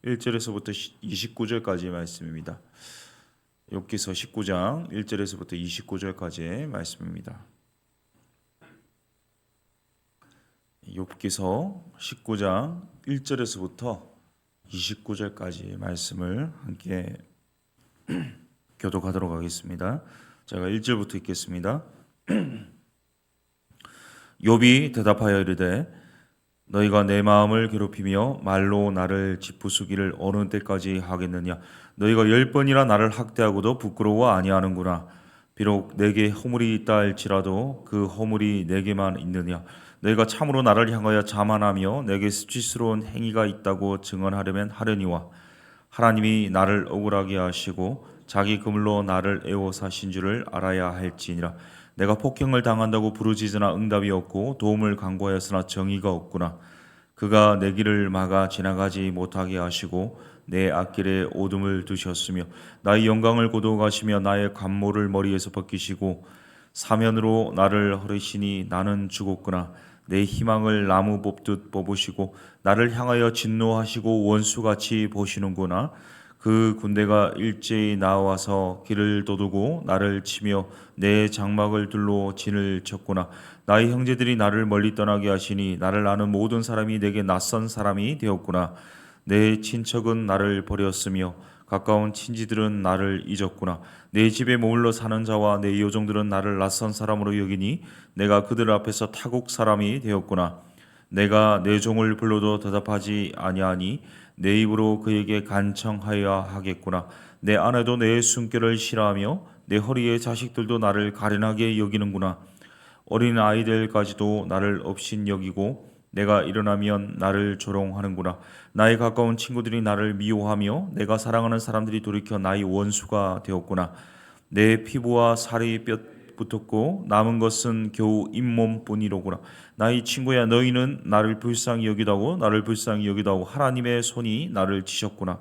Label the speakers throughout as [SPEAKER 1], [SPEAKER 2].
[SPEAKER 1] 1절에서부터 29절까지의 말씀입니다. 욥기서 19장 1절에서부터 29절까지의 말씀입니다. 욥기서 19장 1절에서부터 29절까지의 말씀을 함께 교독하도록 하겠습니다. 제가 1절부터 읽겠습니다. 욥이 대답하여 이르되 너희가 내 마음을 괴롭히며 말로 나를 짓부수기를 어느 때까지 하겠느냐. 너희가 10번이나 나를 학대하고도 부끄러워 아니하는구나. 비록 내게 허물이 있다 할지라도 그 허물이 내게만 있느냐. 너희가 참으로 나를 향하여 자만하며 내게 수치스러운 행위가 있다고 증언하려면 하려니와 하나님이 나를 억울하게 하시고 자기 그물로 나를 애워사신 줄을 알아야 할지니라. 내가 폭행을 당한다고 부르짖으나 응답이 없고 도움을 간구하였으나 정의가 없구나. 그가 내 길을 막아 지나가지 못하게 하시고 내 앞길에 오둠을 두셨으며 나의 영광을 고도하시며 나의 관모를 머리에서 벗기시고 사면으로 나를 허르시니 나는 죽었구나. 내 희망을 나무 뽑듯 뽑으시고 나를 향하여 진노하시고 원수같이 보시는구나. 그 군대가 일제히 나와서 길을 도두고 나를 치며 내 장막을 둘러 진을 쳤구나. 나의 형제들이 나를 멀리 떠나게 하시니 나를 아는 모든 사람이 내게 낯선 사람이 되었구나. 내 친척은 나를 버렸으며 가까운 친지들은 나를 잊었구나. 내 집에 머물러 사는 자와 내 요정들은 나를 낯선 사람으로 여기니 내가 그들 앞에서 타국 사람이 되었구나. 내가 내 종을 불러도 대답하지 아니하니 내 입으로 그에게 간청하여야 하겠구나. 내 아내도 내 숨결을 싫어하며 내 허리의 자식들도 나를 가련하게 여기는구나. 어린 아이들까지도 나를 업신여기고 내가 일어나면 나를 조롱하는구나. 나의 가까운 친구들이 나를 미워하며 내가 사랑하는 사람들이 돌이켜 나의 원수가 되었구나. 내 피부와 살이 뼈 붙었고 남은 것은 겨우 잇몸뿐이로구나. 나의 친구야, 너희는 나를 불쌍히 여기다고 하나님의 손이 나를 치셨구나.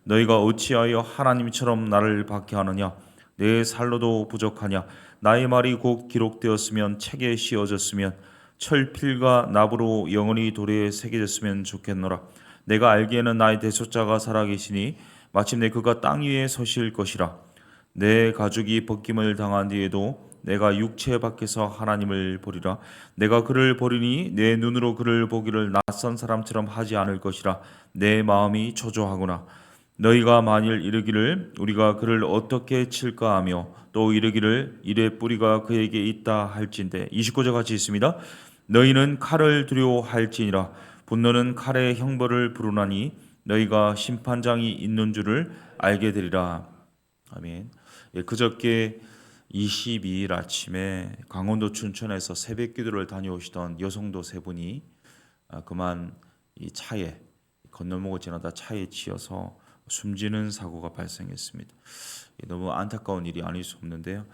[SPEAKER 1] 너희가 어찌하여 하나님처럼 나를 박해하느냐. 내 살로도 부족하냐. 나의 말이 곧 기록되었으면 책에 씌어졌으면 철필과 납으로 영원히 돌에 새겨졌으면 좋겠노라. 내가 알기에는 나의 대속자가 살아계시니 마침내 그가 땅 위에 서실 것이라. 내 가죽이 벗김을 당한 뒤에도 내가 육체 밖에서 하나님을 보리라. 내가 그를 보리니 내 눈으로 그를 보기를 낯선 사람처럼 하지 않을 것이라. 내 마음이 초조하구나. 너희가 만일 이르기를 우리가 그를 어떻게 칠까 하며 또 이르기를 이래 뿌리가 그에게 있다 할진대. 29절 같이 있습니다. 너희는 칼을 두려워할지니라. 분노는 칼의 형벌을 부르나니 너희가 심판장이 있는 줄을 알게 되리라. 아멘. 그저께 22일 아침에 강원도 춘천에서 새벽 기도를 다녀오시던 여성도 세 분이 그만 이 차에 건널목을 지나다 차에 치여서 숨지는 사고가 발생했습니다. 너무 안타까운 일이 아닐 수 없는데요.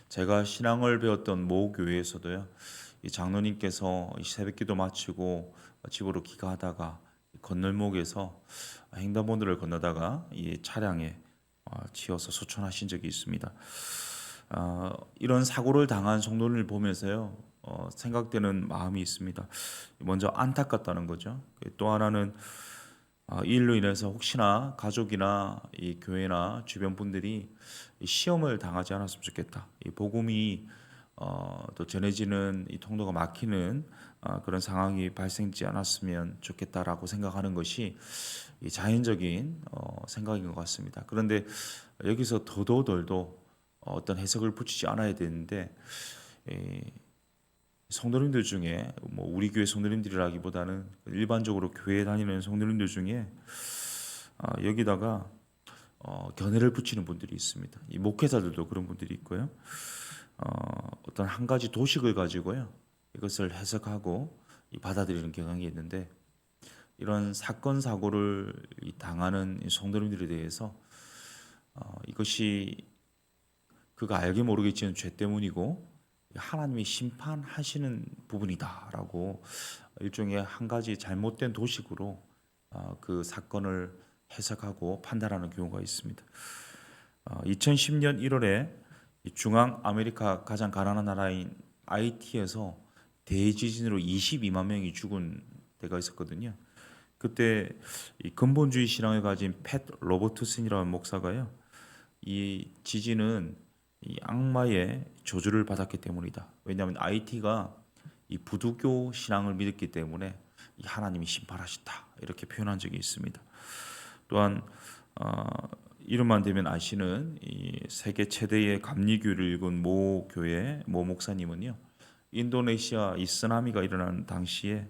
[SPEAKER 1] 제가 신앙을 배웠던 모 교회에서도요. 이 장로님께서 새벽기도 마치고 집으로 귀가하다가 건널목에서 횡단보도를 건너다가 이 차량에 치여서 소천하신 적이 있습니다. 이런 사고를 당한 성도를 보면서요. 생각되는 마음이 있습니다. 먼저 안타깝다는 거죠. 또 하나는 이 일로 인해서 혹시나 가족이나 이 교회나 주변 분들이 시험을 당하지 않았으면 좋겠다. 이 복음이 또 전해지는 이 통로가 막히는 그런 상황이 발생하지 않았으면 좋겠다라고 생각하는 것이 이 자연적인 생각인 것 같습니다. 그런데 여기서 더더덜도 어떤 해석을 붙이지 않아야 되는데 성도님들 중에 뭐 우리 교회 성도님들이라기보다는 일반적으로 교회 다니는 성도님들 중에 여기다가 견해를 붙이는 분들이 있습니다. 이 목회자들도 그런 분들이 있고요. 어떤 한 가지 도식을 가지고요 이것을 해석하고 받아들이는 경향이 있는데 이런 사건 사고를 당하는 성도님들에 대해서 이것이 그가 알게 모르겠지만 죄 때문이고 하나님이 심판하시는 부분이다라고 일종의 한 가지 잘못된 도식으로 그 사건을 해석하고 판단하는 경우가 있습니다. 2010년 1월에 중앙 아메리카 가장 가난한 나라인 하이티에서 대지진으로 22만 명이 죽은 때가 있었거든요. 그때 이 근본주의 신앙을 가진 팻 로버트슨이라는 목사가요, 이 지진은 이 악마의 저주를 받았기 때문이다. 왜냐하면 IT가 이 부두교 신앙을 믿었기 때문에 이 하나님이 심판하신다, 이렇게 표현한 적이 있습니다. 또한 어, 이름만 되면 아시는 이 세계 최대의 감리교를 읽은 모 교회 모 목사님은요, 인도네시아 이 쓰나미가 일어나는 당시에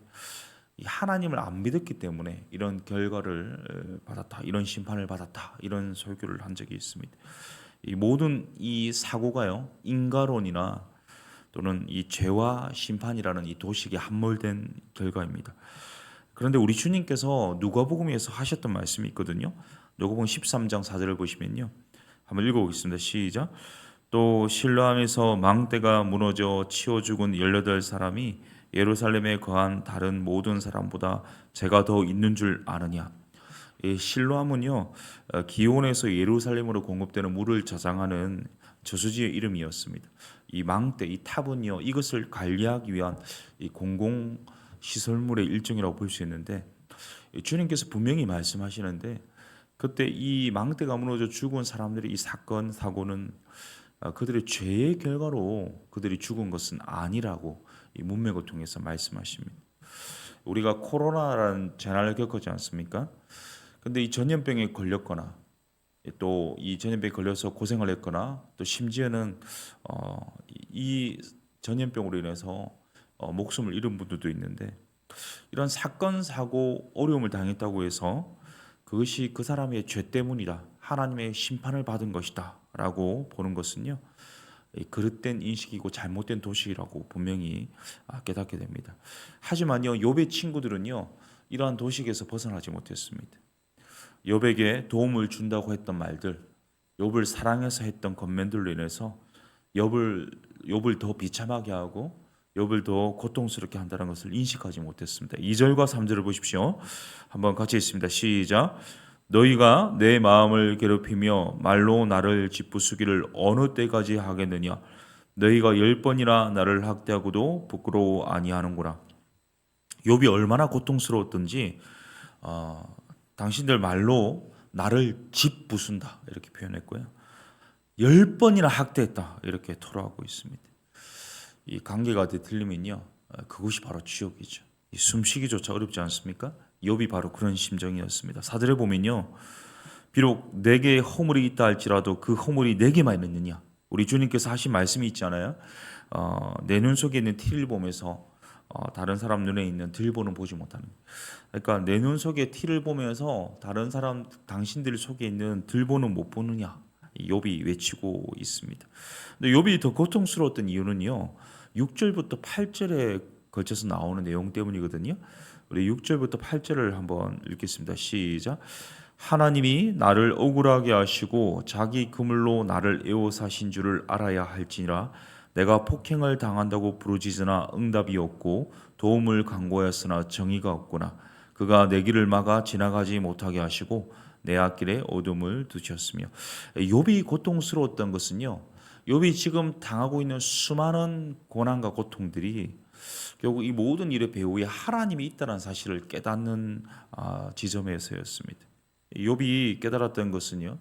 [SPEAKER 1] 이 하나님을 안 믿었기 때문에 이런 결과를 받았다, 이런 심판을 받았다, 이런 설교를 한 적이 있습니다. 이 모든 이 사고가요, 인과론이나 또는 이 죄와 심판이라는 이 도식에 함몰된 결과입니다. 그런데 우리 주님께서 누가복음에서 하셨던 말씀이 있거든요. 누가복음 13장 4절을 보시면요, 한번 읽어보겠습니다. 시작. 또 실로암에서 망대가 무너져 치워 죽은 18사람이 예루살렘에 거한 다른 모든 사람보다 죄가 더 있는 줄 아느냐. 이 실로암은요, 기온에서 예루살렘으로 공급되는 물을 저장하는 저수지의 이름이었습니다. 이 망대, 이 탑은요, 이것을 관리하기 위한 이 공공 시설물의 일종이라고 볼 수 있는데, 주님께서 분명히 말씀하시는데, 그때 이 망대가 무너져 죽은 사람들의 이 사건 사고는 그들의 죄의 결과로 그들이 죽은 것은 아니라고 이 문맥을 통해서 말씀하십니다. 우리가 코로나라는 재난을 겪었지 않습니까? 근데 이 전염병에 걸렸거나 또 이 전염병에 걸려서 고생을 했거나 또 심지어는 이 전염병으로 인해서 목숨을 잃은 분들도 있는데, 이런 사건 사고 어려움을 당했다고 해서 그것이 그 사람의 죄 때문이다, 하나님의 심판을 받은 것이다 라고 보는 것은요, 그릇된 인식이고 잘못된 도식이라고 분명히 깨닫게 됩니다. 하지만요, 욥의 친구들은요, 이러한 도식에서 벗어나지 못했습니다. 욥에게 도움을 준다고 했던 말들, 욥을 사랑해서 했던 겉면들로 인해서 욥을 더 비참하게 하고 욥을 더 고통스럽게 한다는 것을 인식하지 못했습니다. 2절과 3절을 보십시오. 한번 같이 읽습니다. 시작. 너희가 내 마음을 괴롭히며 말로 나를 짓부수기를 어느 때까지 하겠느냐. 너희가 10번이나 나를 학대하고도 부끄러워 아니하는구나. 욥이 얼마나 고통스러웠던지 당신들 말로 나를 짓부순다, 이렇게 표현했고요. 10번이나 학대했다, 이렇게 토로하고 있습니다. 이 관계가 틀리면요, 그것이 바로 지옥이죠. 숨쉬기조차 어렵지 않습니까? 욥이 바로 그런 심정이었습니다. 사절에 보면요, 비록 내게 허물이 있다 할지라도 그 허물이 내게만 있느냐. 우리 주님께서 하신 말씀이 있잖아요. 내 눈 속에 있는 티를 보면서 다른 사람 눈에 있는 들보는 보지 못하는. 그러니까 내 눈 속에 티를 보면서 다른 사람 당신들 속에 있는 들보는 못 보느냐. 욥이 외치고 있습니다. 근데 욥이 더 고통스러웠던 이유는요, 6절부터 8절에 걸쳐서 나오는 내용 때문이거든요. 우리 6절부터 8절을 한번 읽겠습니다. 시작. 하나님이 나를 억울하게 하시고 자기 그물로 나를 애워사신 줄을 알아야 할지니라. 내가 폭행을 당한다고 부르짖으나 응답이 없고 도움을 간구하였으나 정의가 없구나. 그가 내 길을 막아 지나가지 못하게 하시고 내 앞길에 어둠을 두셨으며. 욥이 고통스러웠던 것은요, 욥이 지금 당하고 있는 수많은 고난과 고통들이 결국 이 모든 일의 배후에 하나님이 있다는 사실을 깨닫는 지점에서였습니다. 욥이 깨달았던 것은요,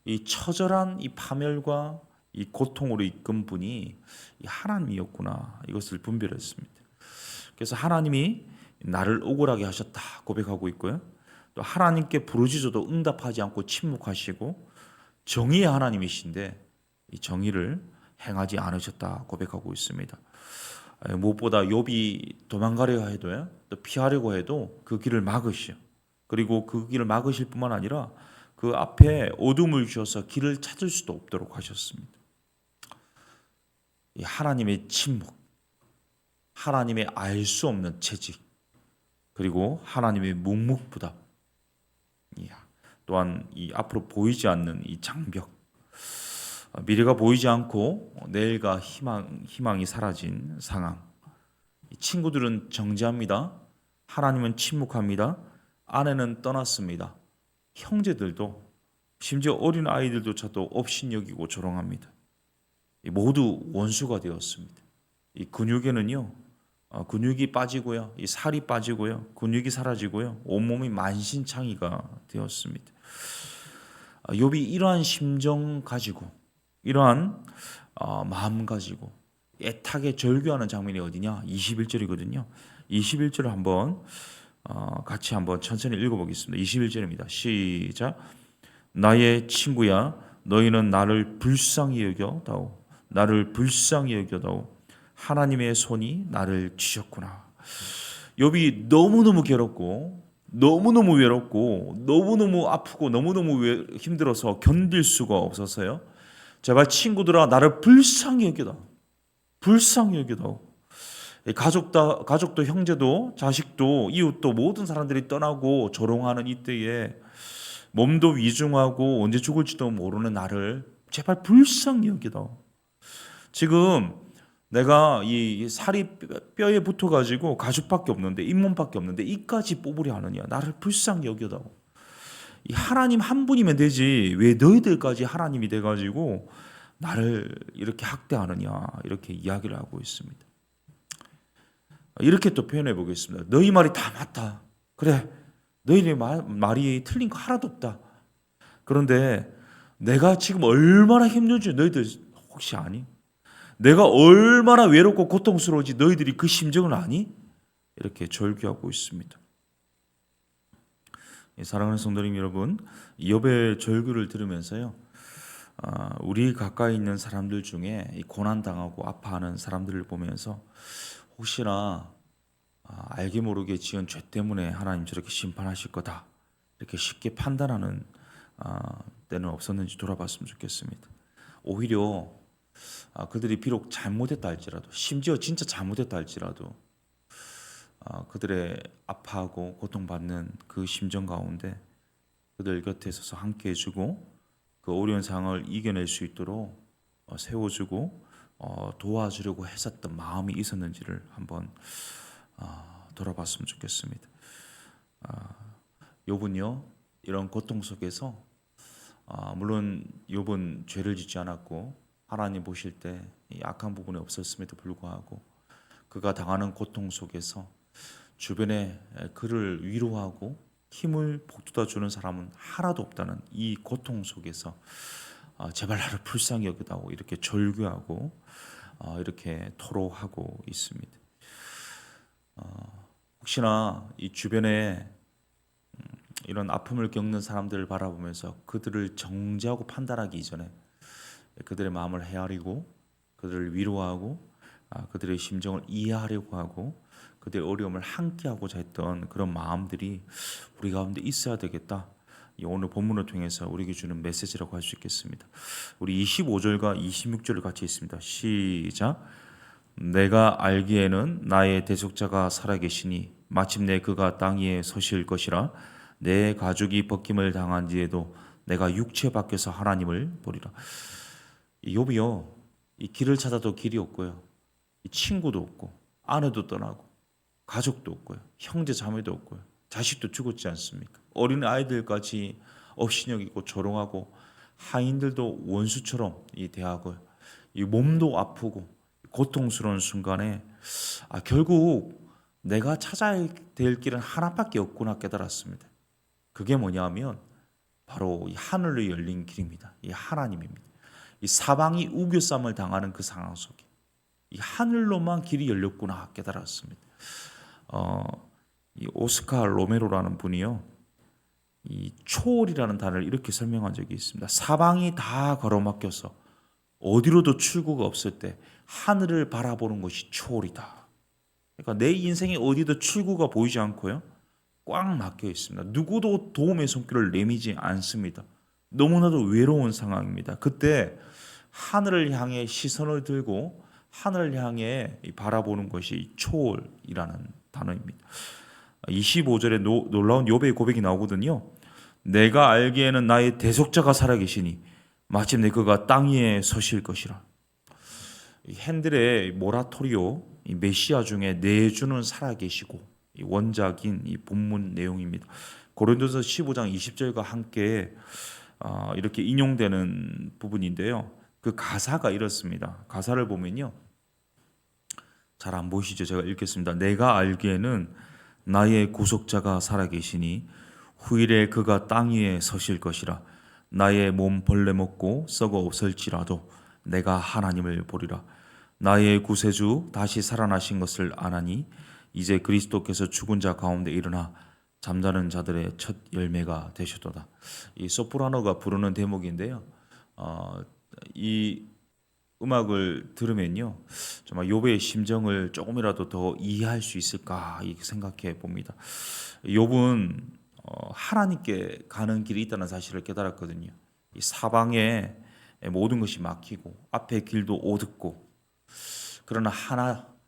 [SPEAKER 1] 이 처절한 이 파멸과 이 고통으로 이끈 분이 이 하나님이었구나, 이것을 분별했습니다. 그래서 하나님이 나를 억울하게 하셨다 고백하고 있고요, 또 하나님께 부르짖어도 응답하지 않고 침묵하시고 정의의 하나님이신데 이 정의를 행하지 않으셨다 고백하고 있습니다. 무엇보다 욥이 도망가려 해도요, 또 피하려고 해도 그 길을 막으시오. 그리고 그 길을 막으실 뿐만 아니라 그 앞에 어둠을 주셔서 길을 찾을 수도 없도록 하셨습니다. 이 하나님의 침묵, 하나님의 알 수 없는 채직, 그리고 하나님의 묵묵부답, 또한 이 앞으로 보이지 않는 이 장벽, 미래가 보이지 않고 내일과 희망이 사라진 상황. 친구들은 정죄합니다. 하나님은 침묵합니다. 아내는 떠났습니다. 형제들도, 심지어 어린 아이들조차도 업신여기고 조롱합니다. 모두 원수가 되었습니다. 이 근육에는요, 근육이 빠지고요, 이 살이 빠지고요, 근육이 사라지고요, 온몸이 만신창이가 되었습니다. 욥이 이러한 심정 가지고, 이러한 마음 가지고 애타게 절규하는 장면이 어디냐? 21절이거든요. 21절을 한번 같이 한번 천천히 읽어보겠습니다. 21절입니다. 시작. 나의 친구야, 너희는 나를 불쌍히 여겨다오. 나를 불쌍히 여겨다오. 하나님의 손이 나를 치셨구나. 욥이 너무너무 괴롭고 너무너무 외롭고 너무너무 아프고 너무너무 힘들어서 견딜 수가 없어서요. 제발 친구들아, 나를 불쌍히 여겨다. 불쌍히 여겨다. 가족도 형제도 자식도 이웃도 모든 사람들이 떠나고 조롱하는 이때에 몸도 위중하고 언제 죽을지도 모르는 나를 제발 불쌍히 여기다. 지금 내가 이 살이 뼈에 붙어가지고 가죽밖에 없는데, 잇몸밖에 없는데 이까지 뽑으려 하느냐. 나를 불쌍히 여겨다. 이 하나님 한 분이면 되지 왜 너희들까지 하나님이 돼가지고 나를 이렇게 학대하느냐, 이렇게 이야기를 하고 있습니다. 이렇게 또 표현해 보겠습니다. 너희 말이 다 맞다. 그래, 너희의 말이 틀린 거 하나도 없다. 그런데 내가 지금 얼마나 힘든지 너희들 혹시 아니? 내가 얼마나 외롭고 고통스러운지 너희들이 그 심정을 아니? 이렇게 절규하고 있습니다. 사랑하는 성도님 여러분, 욥의 절규를 들으면서요, 우리 가까이 있는 사람들 중에 고난당하고 아파하는 사람들을 보면서 혹시나 알게 모르게 지은 죄 때문에 하나님 저렇게 심판하실 거다, 이렇게 쉽게 판단하는 때는 없었는지 돌아봤으면 좋겠습니다. 오히려 그들이 비록 잘못했다 할지라도, 심지어 진짜 잘못했다 할지라도 그들의 아파하고 고통받는 그 심정 가운데 그들 곁에 서서 함께 해주고 그 어려운 상황을 이겨낼 수 있도록 세워주고 도와주려고 했었던 마음이 있었는지를 한번 돌아봤으면 좋겠습니다. 욥은요, 이런 고통 속에서 물론 욥은 죄를 짓지 않았고 하나님 보실 때 악한 부분이 없었음에도 불구하고 그가 당하는 고통 속에서 주변에 그를 위로하고 힘을 북돋아 주는 사람은 하나도 없다는 이 고통 속에서 제발 나를 불쌍히 여기다고 이렇게 절규하고 이렇게 토로하고 있습니다. 혹시나 이 주변에 이런 아픔을 겪는 사람들을 바라보면서 그들을 정죄하고 판단하기 이전에 그들의 마음을 헤아리고 그들을 위로하고 그들의 심정을 이해하려고 하고 그들의 어려움을 함께하고자 했던 그런 마음들이 우리 가운데 있어야 되겠다. 오늘 본문을 통해서 우리에게 주는 메시지라고 할 수 있겠습니다. 우리 25절과 26절을 같이 읽습니다. 시작. 내가 알기에는 나의 대속자가 살아계시니 마침내 그가 땅 위에 서실 것이라. 내 가죽이 벗김을 당한 뒤에도 내가 육체 밖에서 하나님을 보리라. 욥이요, 이 길을 찾아도 길이 없고요, 이 친구도 없고 아내도 떠나고 가족도 없고요, 형제 자매도 없고요, 자식도 죽었지 않습니까? 어린 아이들까지 업신여기고 조롱하고 하인들도 원수처럼 대하고 이 몸도 아프고 고통스러운 순간에 결국 내가 찾아야 될 길은 하나밖에 없구나 깨달았습니다. 그게 뭐냐면 바로 이 하늘로 열린 길입니다. 이 하나님입니다. 이 사방이 우겨쌈을 당하는 그 상황 속에 이 하늘로만 길이 열렸구나 깨달았습니다. 이 오스카 로메로라는 분이요, 이 초월이라는 단어를 이렇게 설명한 적이 있습니다. 사방이 다 가로막혀서 어디로도 출구가 없을 때 하늘을 바라보는 것이 초월이다. 그러니까 내 인생에 어디도 출구가 보이지 않고요, 꽉 막혀 있습니다. 누구도 도움의 손길을 내미지 않습니다. 너무나도 외로운 상황입니다. 그때 하늘을 향해 시선을 들고 하늘을 향해 바라보는 것이 초월이라는 단어입니다. 25절에 놀라운 욥의 고백이 나오거든요. 내가 알기에는 나의 대속자가 살아계시니 마침내 그가 땅 위에 서실 것이라. 핸들의 모라토리오 메시아 중에 네 주는 살아계시고 원작인 이 본문 내용입니다. 고린도서 15장 20절과 함께 이렇게 인용되는 부분인데요. 그 가사가 이렇습니다. 가사를 보면요, 잘 안 보이시죠? 제가 읽겠습니다. 내가 알기에는 나의 구속자가 살아계시니 후일에 그가 땅 위에 서실 것이라. 나의 몸 벌레 먹고 썩어 없을지라도 내가 하나님을 보리라. 나의 구세주 다시 살아나신 것을 아나니 이제 그리스도께서 죽은 자 가운데 일어나 잠자는 자들의 첫 열매가 되셨도다. 이 소프라노가 부르는 대목인데요. 이 음악을 들으면요, 정말 욥의 심정을 조금이라도 더 이해할 수 있을까 이렇게 생각해 봅니다. 욥은 하나님께 가는 길이 있다는 사실을 깨달았거든요. 이 사방에 모든 것이 막히고 앞에 길도 어둡고, 그러나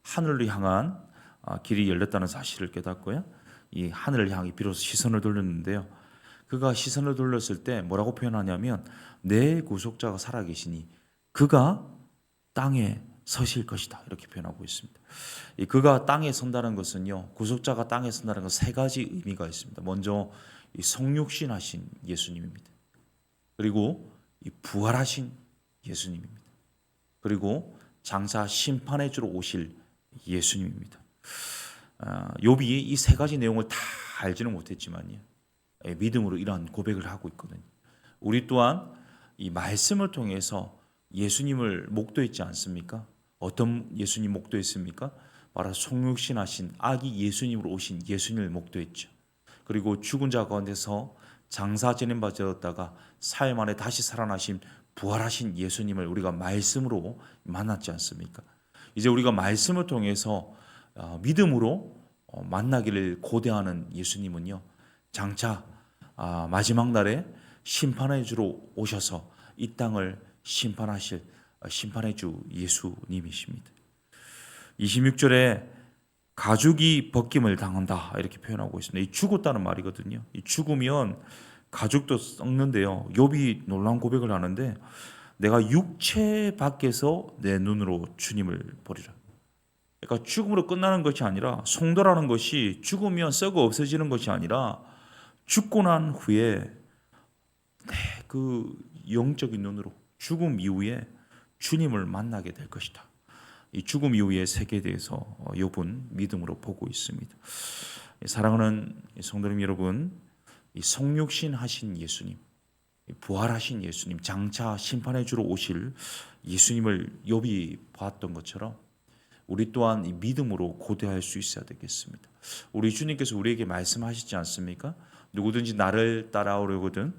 [SPEAKER 1] 하늘을 향한 길이 열렸다는 사실을 깨닫고요. 이 하늘을 향해 비로소 시선을 돌렸는데요. 그가 시선을 돌렸을 때 뭐라고 표현하냐면 내 구속자가 살아계시니 그가 땅에 서실 것이다 이렇게 표현하고 있습니다. 이 그가 땅에 선다는 것은요, 구속자가 땅에 선다는 건 세 가지 의미가 있습니다. 먼저 이 성육신하신 예수님입니다. 그리고 이 부활하신 예수님입니다. 그리고 장차 심판해 주러 오실 예수님입니다. 욥이 이 세 가지 내용을 다 알지는 못했지만요, 믿음으로 이러한 고백을 하고 있거든요. 우리 또한 이 말씀을 통해서 예수님을 목도했지 않습니까? 어떤 예수님 목도했습니까? 바로 성육신하신 아기 예수님으로 오신 예수님을 목도했죠. 그리고 죽은 자 가운데서 장사 지낸 바 되었다가 사흘 만에 다시 살아나신 부활하신 예수님을 우리가 말씀으로 만났지 않습니까? 이제 우리가 말씀을 통해서 믿음으로 만나기를 고대하는 예수님은요, 장차 마지막 날에 심판해 주러 오셔서 이 땅을 심판해 주 예수님이십니다. 26절에 가죽이 벗김을 당한다 이렇게 표현하고 있습니다. 이 죽었다는 말이거든요. 이 죽으면 가죽도 썩는데요. 욥이 놀라운 고백을 하는데 내가 육체 밖에서 내 눈으로 주님을 보리라. 그러니까 죽음으로 끝나는 것이 아니라, 성도라는 것이 죽으면 썩어 없어지는 것이 아니라 죽고 난 후에 그 영적인 눈으로 죽음 이후에 주님을 만나게 될 것이다. 이 죽음 이후의 세계에 대해서 욥은 믿음으로 보고 있습니다. 사랑하는 성도님 여러분, 이 성육신 하신 예수님, 부활하신 예수님, 장차 심판해 주러 오실 예수님을 욥이 봤던 것처럼 우리 또한 이 믿음으로 고대할 수 있어야 되겠습니다. 우리 주님께서 우리에게 말씀하시지 않습니까? 누구든지 나를 따라오려거든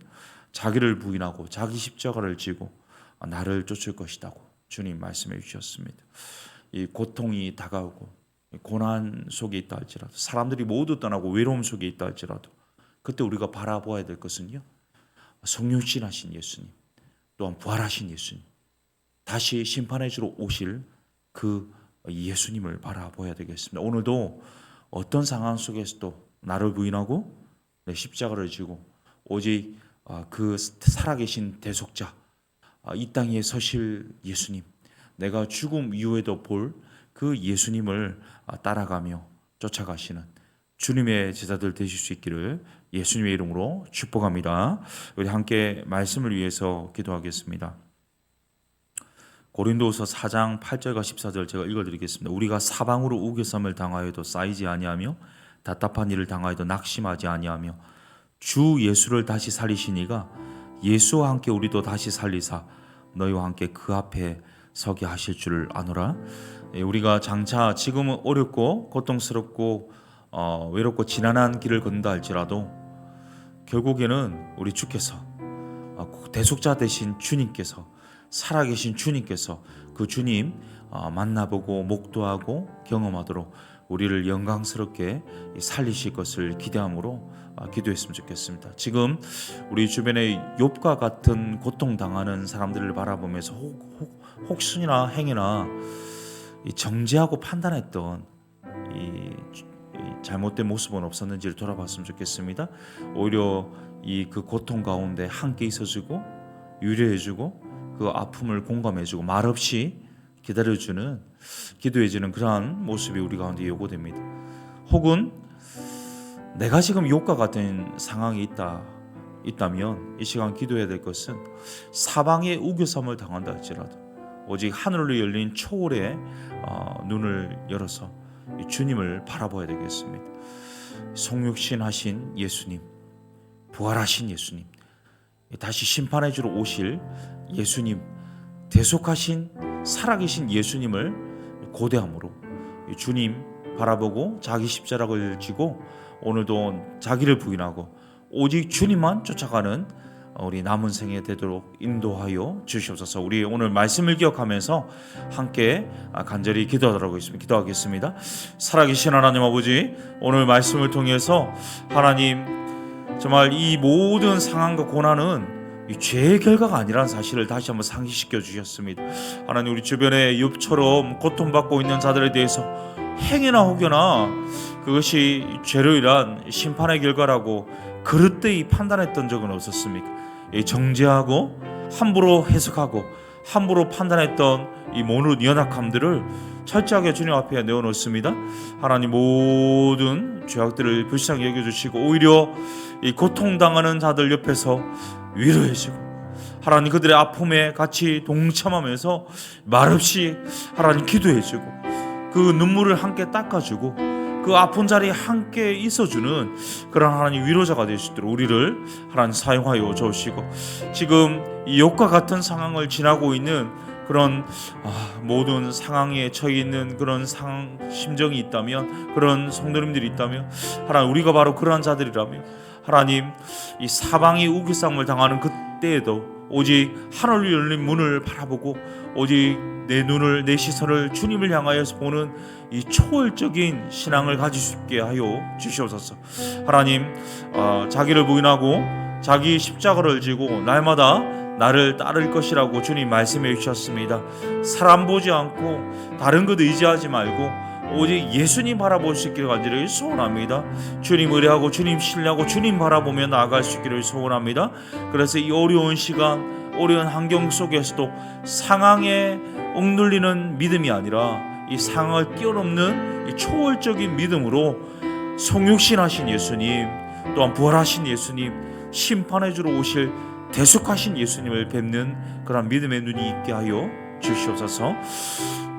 [SPEAKER 1] 자기를 부인하고 자기 십자가를 지고 나를 쫓을 것이라고 주님 말씀해 주셨습니다. 이 고통이 다가오고 고난 속에 있다 할지라도, 사람들이 모두 떠나고 외로움 속에 있다 할지라도, 그때 우리가 바라보아야 될 것은요, 성육신하신 예수님, 또한 부활하신 예수님, 다시 심판해 주러 오실 그 예수님을 바라보아야 되겠습니다. 오늘도 어떤 상황 속에서도 나를 부인하고 내 십자가를 지고 오직 그 살아계신 대속자, 이 땅에 서실 예수님, 내가 죽음 이후에도 볼 그 예수님을 따라가며 쫓아가시는 주님의 제자들 되실 수 있기를 예수님의 이름으로 축복합니다. 우리 함께 말씀을 위해서 기도하겠습니다. 고린도후서 4장 8절과 14절 제가 읽어드리겠습니다. 우리가 사방으로 우겨쌈을 당하여도 쌓이지 아니하며 답답한 일을 당하여도 낙심하지 아니하며 주 예수를 다시 살리시니가 예수와 함께 우리도 다시 살리사 너희와 함께 그 앞에 서게 하실 줄을 아노라. 우리가 장차 지금은 어렵고 고통스럽고 외롭고 지난한 길을 걷는다 할지라도 결국에는 우리 주께서 대속자 되신 주님께서, 살아계신 주님께서 그 주님 만나보고 목도하고 경험하도록 우리를 영광스럽게 살리실 것을 기대함으로 기도했으면 좋겠습니다. 지금 우리 주변에 욥과 같은 고통당하는 사람들을 바라보면서 혹시나 행여나 정죄하고 판단했던 이 잘못된 모습은 없었는지를 돌아봤으면 좋겠습니다. 오히려 그 고통 가운데 함께 있어주고 유려해주고 그 아픔을 공감해주고 말없이 기다려주는, 기도해주는 그러한 모습이 우리 가운데 요구됩니다. 혹은 내가 지금 욥과 같은 상황이 있다면 이 시간 기도해야 될 것은 사방에 우겨섬을 당한다 할지라도 오직 하늘로 열린 초월의 눈을 열어서 주님을 바라봐야 되겠습니다. 성육신하신 예수님, 부활하신 예수님, 다시 심판해 주러 오실 예수님, 대속하신 살아계신 예수님을 고대함으로 주님 바라보고 자기 십자가를 지고 오늘도 자기를 부인하고 오직 주님만 쫓아가는 우리 남은 생에 되도록 인도하여 주시옵소서. 우리 오늘 말씀을 기억하면서 함께 간절히 기도하겠습니다. 살아계신 하나님 아버지, 오늘 말씀을 통해서 하나님 정말 이 모든 상황과 고난은 이 죄의 결과가 아니라는 사실을 다시 한번 상기시켜 주셨습니다. 하나님, 우리 주변에 욥처럼 고통받고 있는 자들에 대해서 행여나 혹여나 그것이 죄로 인한 심판의 결과라고 그릇되이 판단했던 적은 없었습니까? 정죄하고 함부로 해석하고 함부로 판단했던 이 모든 연약함들을 철저하게 주님 앞에 내어놓습니다. 하나님, 모든 죄악들을 불쌍히 여겨주시고 오히려 이 고통당하는 자들 옆에서 위로해주고 하나님, 그들의 아픔에 같이 동참하면서 말없이 하나님 기도해주고 그 눈물을 함께 닦아주고 그 아픈 자리에 함께 있어주는 그런 하나님 위로자가 될 수 있도록 우리를 하나님 사용하여 주시고, 지금 이 욕과 같은 상황을 지나고 있는 그런 모든 상황에 처해 있는 그런 심정이 있다면, 그런 성도님들이 있다면, 하나님, 우리가 바로 그러한 자들이라면 하나님, 이 사방이 우기쌈을 당하는 그때에도 오직 하늘로 열린 문을 바라보고 오직 내 눈을, 내 시선을 주님을 향하여서 보는 이 초월적인 신앙을 가질 수 있게 하여 주시옵소서. 하나님, 자기를 부인하고 자기 십자가를 지고 날마다 나를 따를 것이라고 주님 말씀해 주셨습니다. 사람 보지 않고 다른 것 의지하지 말고 오직 예수님 바라볼 수 있기를 간절히 소원합니다. 주님 의뢰하고 주님 신뢰하고 주님 바라보며 나아갈 수 있기를 소원합니다. 그래서 이 어려운 시간, 어려운 환경 속에서도 상황에 억눌리는 믿음이 아니라 이 상황을 뛰어넘는 이 초월적인 믿음으로 성육신하신 예수님, 또한 부활하신 예수님, 심판해 주러 오실 대속하신 예수님을 뵙는 그런 믿음의 눈이 있게 하여 주시옵소서.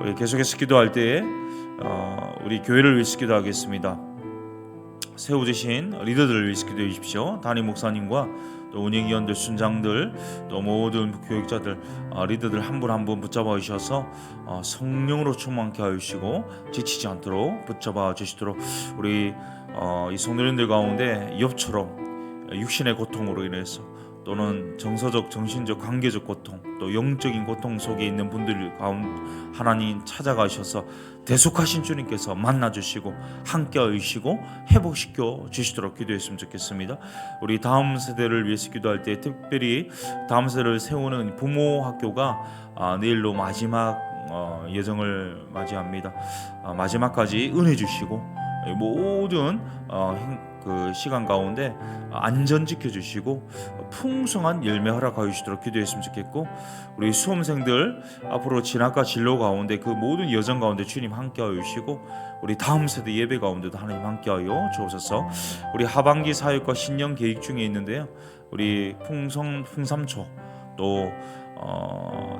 [SPEAKER 1] 우리 계속해서 기도할 때에 우리 교회를 위해서 기도하겠습니다. 세워주신 리더들을 위해서 기도해 주십시오. 담임 목사님과 또 운영위원들, 순장들, 또 모든 교육자들, 리더들 한 분 한 분 붙잡아 주셔서 성령으로 충만케 하여 주시고 지치지 않도록 붙잡아 주시도록 우리 이 성도님들 가운데 욥처럼 육신의 고통으로 인해서 또는 정서적, 정신적, 관계적 고통, 또 영적인 고통 속에 있는 분들 가운데 하나님 찾아가셔서 대속하신 주님께서 만나주시고 함께하여 주시고 회복시켜 주시도록 기도했으면 좋겠습니다. 우리 다음 세대를 위해서 기도할 때 특별히 다음 세대를 세우는 부모 학교가 내일로 마지막 예정을 맞이합니다. 마지막까지 은혜 주시고 모든 그 시간 가운데 안전 지켜주시고 풍성한 열매 허락하여 주시도록 기도했으면 좋겠고, 우리 수험생들 앞으로 진학과 진로 가운데 그 모든 여정 가운데 주님 함께하여 주시고 우리 다음 세대 예배 가운데도 하나님 함께하여 주옵소서. 우리 하반기 사역과 신년 계획 중에 있는데요, 우리 풍삼초 또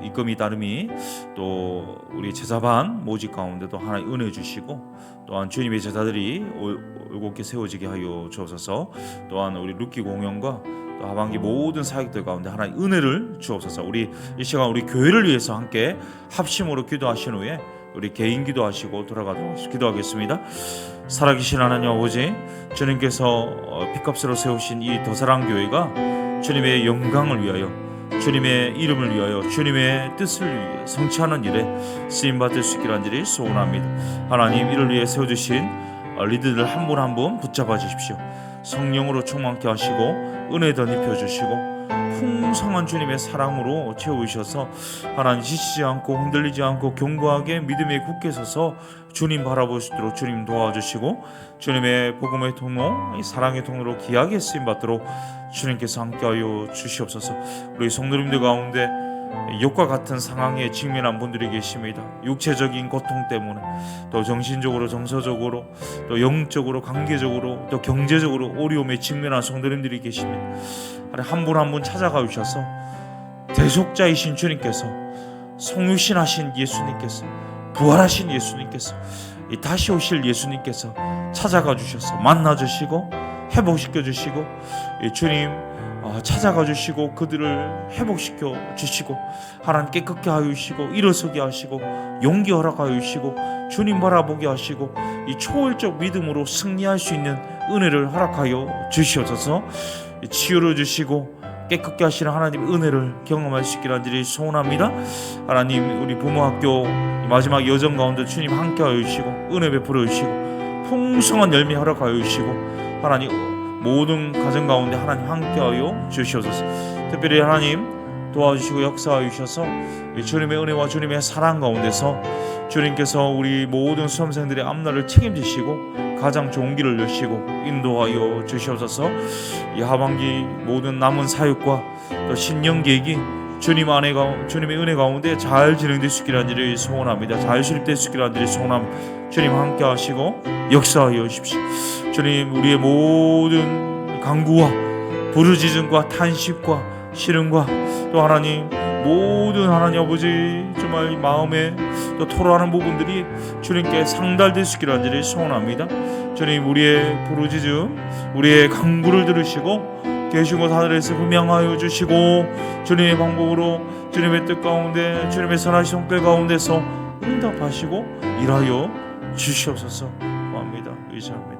[SPEAKER 1] 입금이 따름이 또 우리 제자반 모집 가운데도 하나님 은혜 주시고, 또한 주님의 제자들이 올곧게 세워지게 하여 주옵소서. 또한 우리 룻기 공연과 또 하반기 모든 사역들 가운데 하나님 은혜를 주옵소서. 우리 이 시간 우리 교회를 위해서 함께 합심으로 기도하신 후에 우리 개인 기도하시고 돌아가도록 기도하겠습니다. 살아계신 하나님 아버지, 주님께서 핏값으로 세우신 이 더사랑 교회가 주님의 영광을 위하여, 주님의 이름을 위하여, 주님의 뜻을 위해 성취하는 일에 쓰임받을 수 있기를 간절히 소원합니다. 하나님, 이를 위해 세워주신 리더들 한 분 한 분 붙잡아 주십시오. 성령으로 충만케 하시고 은혜 덧입혀 주시고 풍성한 주님의 사랑으로 채우셔서 하나님 지치지 않고 흔들리지 않고 견고하게 믿음에 굳게 서서 주님 바라볼 수 있도록 주님 도와주시고, 주님의 복음의 통로, 사랑의 통로로 귀하게 쓰임받도록 주님께서 함께하여 주시옵소서. 우리 성도님들 가운데 욕과 같은 상황에 직면한 분들이 계십니다. 육체적인 고통 때문에, 또 정신적으로, 정서적으로, 또 영적으로, 관계적으로, 또 경제적으로 어려움에 직면한 성도님들이 계십니다. 한 분 한 분 찾아가 주셔서 대속자이신 주님께서 성육신하신 예수님께서, 부활하신 예수님께서, 다시 오실 예수님께서 찾아가 주셔서 만나 주시고 회복시켜 주시고, 주님 찾아가 주시고 그들을 회복시켜 주시고, 하나님 깨끗게 하여 주시고 일어서게 하시고 용기 허락하여 주시고 주님 바라보게 하시고 이 초월적 믿음으로 승리할 수 있는 은혜를 허락하여 주시옵소서. 치유를 주시고 깨끗게 하시는 하나님 은혜를 경험할 수 있기를 간절히 소원합니다. 하나님, 우리 부모학교 마지막 여정 가운데 주님 함께 하여 주시고 은혜 베풀어 주시고 풍성한 열매 허락하여 주시고, 하나님 모든 가정 가운데 하나님 함께 하여 주시옵소서. 특별히 하나님 도와주시고 역사하여 주셔서 주님의 은혜와 주님의 사랑 가운데서 주님께서 우리 모든 수험생들의 앞날을 책임지시고 가장 좋은 길을 여시고 인도하여 주시옵소서. 이 하반기 모든 남은 사역과 또 신년 계획이 주님의 은혜 가운데 잘 진행될 수 있기를 간절히 소원합니다. 잘 수립될 수 있기를 간절히 소원합니다. 주님 함께 하시고 역사하여 주십시오. 주님, 우리의 모든 간구와 부르짖음과 탄식과 시름과 또 하나님 모든 하나님 아버지 정말 마음에 또 토로하는 부분들이 주님께 상달될 수 있기를 간절히 소원합니다. 주님, 우리의 부르짖음, 우리의 간구를 들으시고 계신 곳 하늘에서 분명하여 주시고 주님의 방법으로 주님의 뜻 가운데 주님의 선하신 손길 가운데서 응답하시고 일하여 주시옵소서. 구합니다. 의지합니다.